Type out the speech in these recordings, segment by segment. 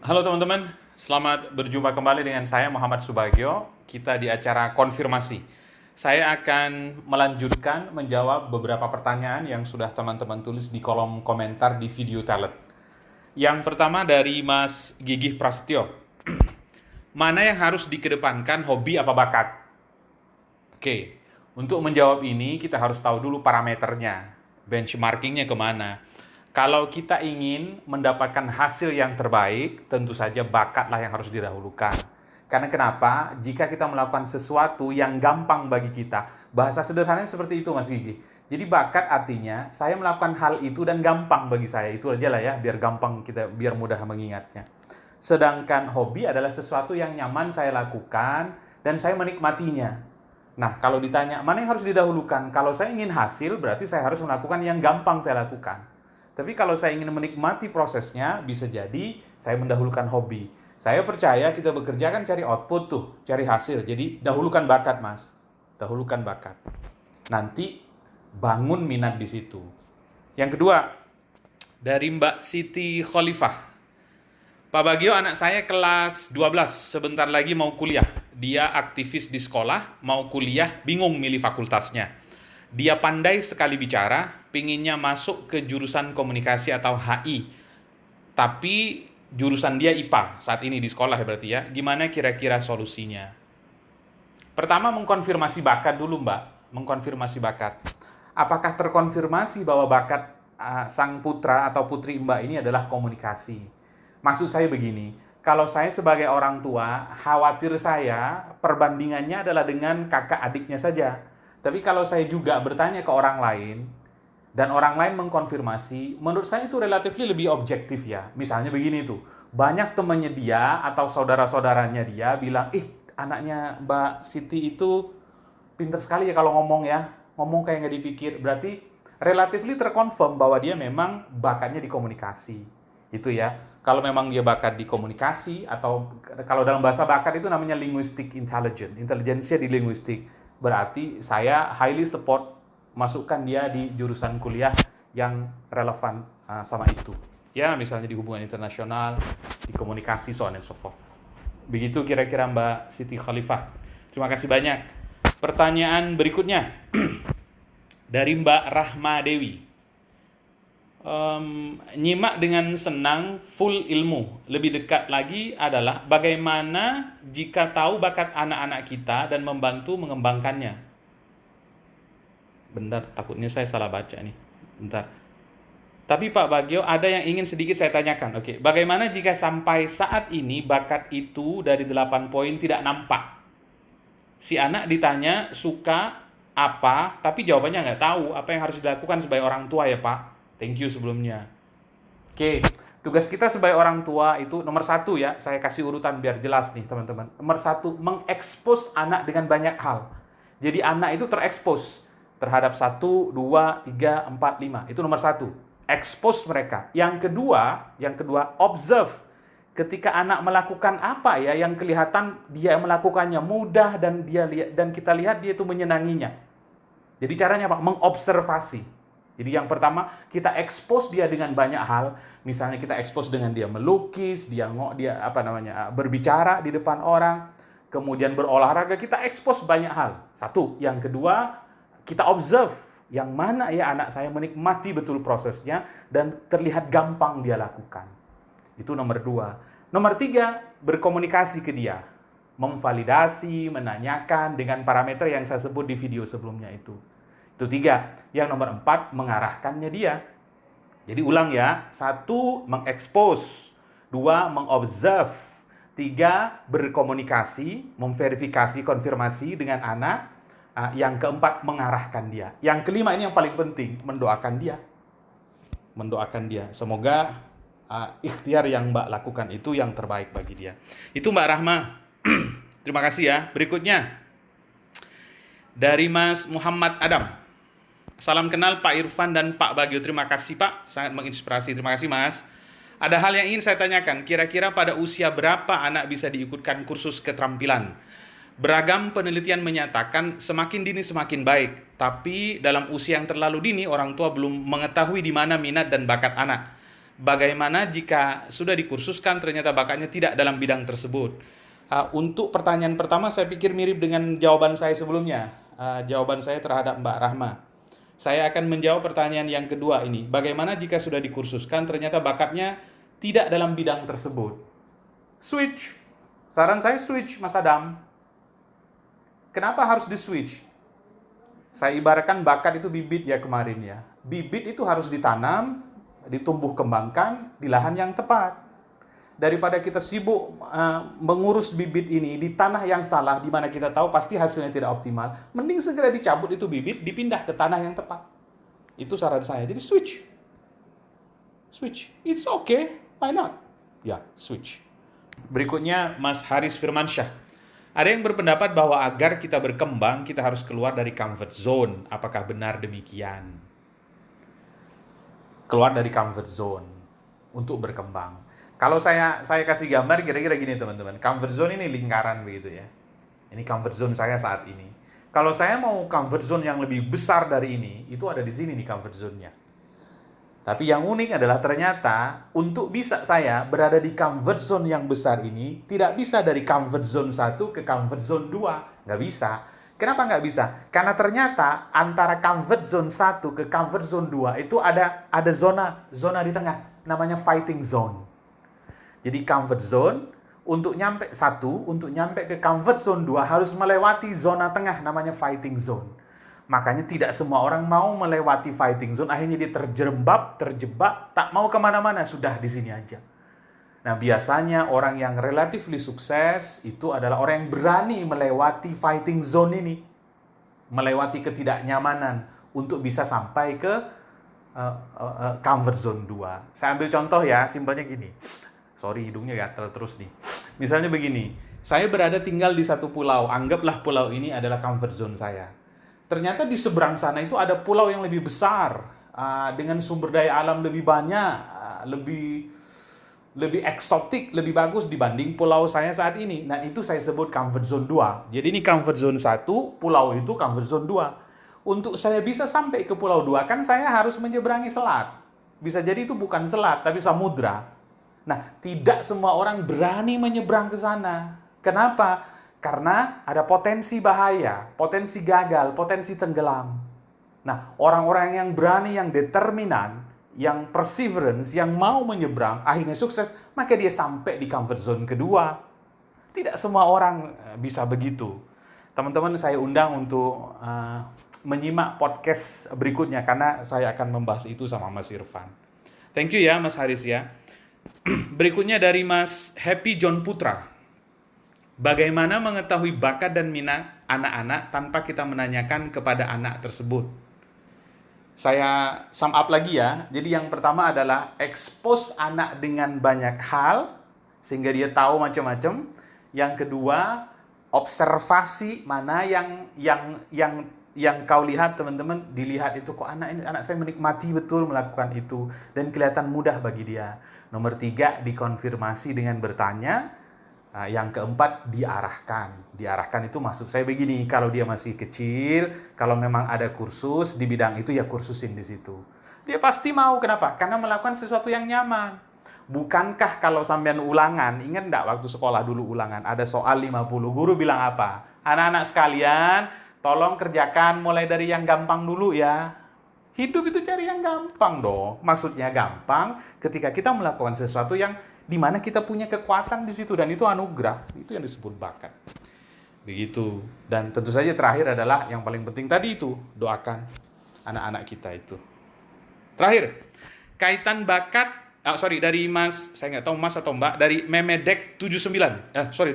Halo teman-teman, selamat berjumpa kembali dengan saya Muhammad Subagio. Kita di acara konfirmasi. Saya akan melanjutkan menjawab beberapa pertanyaan yang sudah teman-teman tulis di kolom komentar di video talent. Yang pertama dari Mas Gigih Prasetyo. Mana yang harus dikedepankan, hobi apa bakat? Oke, untuk menjawab ini kita harus tahu dulu parameternya, benchmarkingnya kemana. Kalau kita ingin mendapatkan hasil yang terbaik, tentu saja bakatlah yang harus didahulukan. Karena kenapa? Jika kita melakukan sesuatu yang gampang bagi kita, bahasa sederhananya seperti itu Mas Gigi. Jadi bakat artinya saya melakukan hal itu dan gampang bagi saya. Itu aja lah ya, biar gampang kita, biar mudah mengingatnya. Sedangkan hobi adalah sesuatu yang nyaman saya lakukan dan saya menikmatinya. Nah, kalau ditanya mana yang harus didahulukan, kalau saya ingin hasil, berarti saya harus melakukan yang gampang saya lakukan. Tapi kalau saya ingin menikmati prosesnya, bisa jadi saya mendahulukan hobi. Saya percaya kita bekerja kan cari output tuh, cari hasil. Jadi dahulukan bakat, Mas. Dahulukan bakat. Nanti bangun minat di situ. Yang kedua, dari Mbak Siti Khalifah. Pak Bagio, anak saya kelas 12, sebentar lagi mau kuliah. Dia aktivis di sekolah, mau kuliah, bingung milih fakultasnya. Dia pandai sekali bicara, pinginnya masuk ke jurusan komunikasi atau HI. Tapi jurusan dia IPA saat ini di sekolah ya berarti ya. Gimana kira-kira solusinya? Pertama, mengkonfirmasi bakat dulu Mbak. Mengkonfirmasi bakat. Apakah terkonfirmasi bahwa bakat sang putra atau putri Mbak ini adalah komunikasi? Maksud saya begini, kalau saya sebagai orang tua, khawatir saya perbandingannya adalah dengan kakak adiknya saja. Tapi kalau saya juga bertanya ke orang lain, dan orang lain mengkonfirmasi, menurut saya itu relatif lebih objektif ya. Misalnya begini tuh, banyak temannya dia atau saudara-saudaranya dia bilang, anaknya Mbak Siti itu pinter sekali ya kalau ngomong ya. Ngomong kayak nggak dipikir. Berarti relatively terkonfirm bahwa dia memang bakatnya di komunikasi. Itu ya. Kalau memang dia bakat di komunikasi, atau kalau dalam bahasa bakat itu namanya linguistic intelligence. Intelijensia di linguistik. Berarti saya highly support masukkan dia di jurusan kuliah yang relevan sama itu. Ya, misalnya di hubungan internasional, di komunikasi, so on and so forth. Begitu kira-kira Mbak Siti Khalifah. Terima kasih banyak. Pertanyaan berikutnya dari Mbak Rahma Dewi. Nyimak dengan senang, full ilmu. Lebih dekat lagi adalah bagaimana jika tahu bakat anak-anak kita dan membantu mengembangkannya. Bentar, takutnya saya salah baca nih. Bentar. Tapi Pak Bagio, ada yang ingin sedikit saya tanyakan. Oke, bagaimana jika sampai saat ini bakat itu dari 8 poin tidak nampak? Si anak ditanya suka apa, tapi jawabannya nggak tahu apa yang harus dilakukan sebagai orang tua ya Pak. Thank you sebelumnya. Oke, tugas kita sebagai orang tua itu nomor 1 ya, saya kasih urutan biar jelas nih teman-teman. Nomor 1, mengekspos anak dengan banyak hal. Jadi anak itu terekspos terhadap 1, 2, 3, 4, 5. Itu nomor 1. Expose mereka. Yang kedua, observe. Ketika anak melakukan apa ya yang kelihatan dia melakukannya mudah dan kita lihat dia itu menyenanginya. Jadi caranya apa? Mengobservasi. Jadi yang pertama, kita expose dia dengan banyak hal. Misalnya kita expose dengan dia melukis, dia berbicara di depan orang, kemudian berolahraga, kita expose banyak hal. 1. Yang kedua, kita observe. Yang mana ya anak saya menikmati betul prosesnya dan terlihat gampang dia lakukan. Itu nomor 2. Nomor 3, berkomunikasi ke dia. Memvalidasi, menanyakan dengan parameter yang saya sebut di video sebelumnya itu. Itu 3. Yang nomor 4, mengarahkannya dia. Jadi ulang ya. 1, mengekspos. 2, mengobserve. 3, berkomunikasi, memverifikasi, konfirmasi dengan anak. Yang keempat, mengarahkan dia. Yang kelima ini yang paling penting, mendoakan dia. Mendoakan dia. Semoga ikhtiar yang Mbak lakukan itu yang terbaik bagi dia. Itu Mbak Rahma. Terima kasih ya. Berikutnya dari Mas Muhammad Adam. Salam kenal Pak Irfan dan Pak Bagio. Terima kasih Pak, sangat menginspirasi. Terima kasih Mas. Ada hal yang ingin saya tanyakan. Kira-kira pada usia berapa anak bisa diikutkan kursus keterampilan? Beragam penelitian menyatakan semakin dini semakin baik. Tapi dalam usia yang terlalu dini, orang tua belum mengetahui di mana minat dan bakat anak. Bagaimana jika sudah dikursuskan ternyata bakatnya tidak dalam bidang tersebut? Untuk pertanyaan pertama saya pikir mirip dengan jawaban saya sebelumnya. Jawaban saya terhadap Mbak Rahma. Saya akan menjawab pertanyaan yang kedua ini. Bagaimana jika sudah dikursuskan ternyata bakatnya tidak dalam bidang tersebut? Switch. Saran saya switch, Mas Adam. Kenapa harus di-switch? Saya ibaratkan bakat itu bibit ya kemarin ya. Bibit itu harus ditanam, ditumbuh kembangkan di lahan yang tepat. Daripada kita sibuk mengurus bibit ini di tanah yang salah, di mana kita tahu pasti hasilnya tidak optimal, mending segera dicabut itu bibit, dipindah ke tanah yang tepat. Itu saran saya. Jadi switch. Switch. It's okay. Why not? Ya, switch. Berikutnya Mas Haris Firmansyah. Ada yang berpendapat bahwa agar kita berkembang, kita harus keluar dari comfort zone. Apakah benar demikian? Keluar dari comfort zone untuk berkembang. Kalau saya kasih gambar kira-kira gini teman-teman. Comfort zone ini lingkaran begitu ya. Ini comfort zone saya saat ini. Kalau saya mau comfort zone yang lebih besar dari ini, itu ada di sini nih comfort zone-nya. Tapi yang unik adalah ternyata untuk bisa saya berada di comfort zone yang besar ini, tidak bisa dari comfort zone 1 ke comfort zone 2. Nggak bisa. Kenapa nggak bisa? Karena ternyata antara comfort zone 1 ke comfort zone 2 itu ada zona di tengah. Namanya fighting zone. Jadi comfort zone untuk nyampe ke comfort zone 2 harus melewati zona tengah namanya fighting zone. Makanya tidak semua orang mau melewati fighting zone, akhirnya dia terjebak, tak mau kemana-mana, sudah di sini aja. Nah biasanya orang yang relatively sukses itu adalah orang yang berani melewati fighting zone ini. Melewati ketidaknyamanan untuk bisa sampai ke comfort zone 2. Saya ambil contoh ya, simpelnya gini. Sorry hidungnya gatal terus nih. Misalnya begini, saya tinggal di satu pulau, anggaplah pulau ini adalah comfort zone saya. Ternyata di seberang sana itu ada pulau yang lebih besar, dengan sumber daya alam lebih banyak, lebih eksotik, lebih bagus dibanding pulau saya saat ini. Nah itu saya sebut comfort zone 2. Jadi ini comfort zone 1, pulau itu comfort zone 2. Untuk saya bisa sampai ke pulau 2, kan saya harus menyeberangi selat. Bisa jadi itu bukan selat, tapi samudra. Nah, tidak semua orang berani menyeberang ke sana. Kenapa? Karena ada potensi bahaya, potensi gagal, potensi tenggelam. Nah, orang-orang yang berani, yang determinan, yang perseverance, yang mau menyeberang, akhirnya sukses, maka dia sampai di comfort zone kedua. Tidak semua orang bisa begitu. Teman-teman saya undang untuk menyimak podcast berikutnya, karena saya akan membahas itu sama Mas Irfan. Thank you ya Mas Haris ya. Berikutnya dari Mas Happy John Putra. Bagaimana mengetahui bakat dan minat anak-anak tanpa kita menanyakan kepada anak tersebut? Saya sum up lagi ya. Jadi yang pertama adalah expose anak dengan banyak hal sehingga dia tahu macam-macam. Yang kedua, observasi mana yang kau lihat teman-teman, dilihat itu kok anak saya menikmati betul melakukan itu dan kelihatan mudah bagi dia. Nomor 3, dikonfirmasi dengan bertanya. Yang keempat, diarahkan. Diarahkan itu maksud saya begini, kalau dia masih kecil, kalau memang ada kursus di bidang itu, ya kursusin di situ. Dia pasti mau, kenapa? Karena melakukan sesuatu yang nyaman. Bukankah kalau sampean ulangan, ingat enggak waktu sekolah dulu ulangan, ada soal 50, guru bilang apa? Anak-anak sekalian, tolong kerjakan mulai dari yang gampang dulu ya. Hidup itu cari yang gampang dong. Maksudnya gampang ketika kita melakukan sesuatu yang di mana kita punya kekuatan di situ, dan itu anugerah, itu yang disebut bakat. Begitu. Dan tentu saja terakhir adalah yang paling penting tadi itu, doakan anak-anak kita itu. Terakhir, kaitan bakat, dari Mas, saya nggak tahu Mas atau Mbak, dari Memedek 78.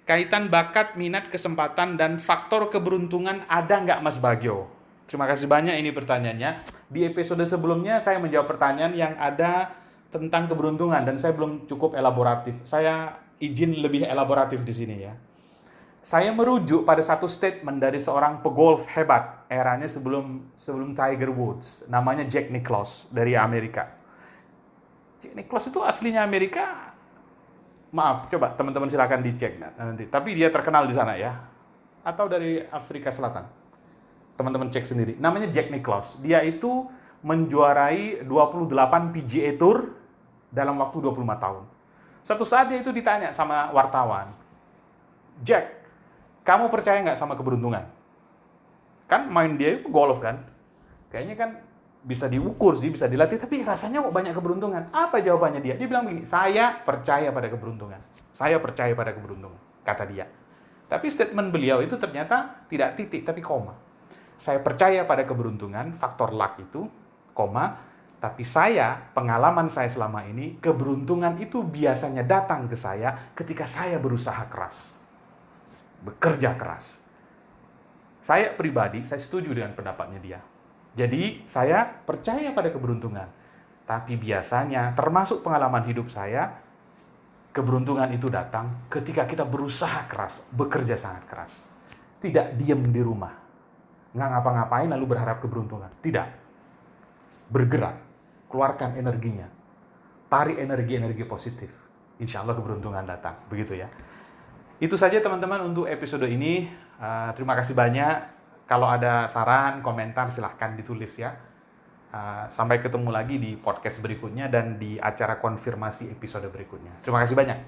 Kaitan bakat, minat, kesempatan, dan faktor keberuntungan ada nggak Mas Bagio? Terima kasih banyak ini pertanyaannya. Di episode sebelumnya saya menjawab pertanyaan yang ada tentang keberuntungan dan saya belum cukup elaboratif. Saya izin lebih elaboratif di sini ya. Saya merujuk pada satu statement dari seorang pegolf hebat eranya sebelum Tiger Woods, namanya Jack Nicklaus dari Amerika. Jack Nicklaus itu aslinya Amerika. Maaf, coba teman-teman silakan dicek nanti. Tapi dia terkenal di sana ya. Atau dari Afrika Selatan. Teman-teman cek sendiri. Namanya Jack Nicklaus. Dia itu menjuarai 28 PGA Tour dalam waktu 25 tahun. Suatu saat dia itu ditanya sama wartawan, Jack, kamu percaya nggak sama keberuntungan? Kan main dia itu golf kan? Kayaknya kan bisa diukur sih, bisa dilatih, tapi rasanya kok banyak keberuntungan. Apa jawabannya dia? Dia bilang begini, saya percaya pada keberuntungan. Saya percaya pada keberuntungan, kata dia. Tapi statement beliau itu ternyata tidak titik, tapi koma. Saya percaya pada keberuntungan, faktor luck itu, koma, tapi pengalaman saya selama ini, keberuntungan itu biasanya datang ke saya ketika saya berusaha keras. Bekerja keras. Saya pribadi, saya setuju dengan pendapatnya dia. Jadi, saya percaya pada keberuntungan. Tapi biasanya, termasuk pengalaman hidup saya, keberuntungan itu datang ketika kita berusaha keras, bekerja sangat keras. Tidak diam di rumah. Nggak ngapa-ngapain lalu berharap keberuntungan. Tidak. Bergerak. Keluarkan energinya. Tarik energi-energi positif. Insya Allah keberuntungan datang. Begitu ya. Itu saja teman-teman untuk episode ini. Terima kasih banyak. Kalau ada saran, komentar, silahkan ditulis ya. Sampai ketemu lagi di podcast berikutnya dan di acara konfirmasi episode berikutnya. Terima kasih banyak.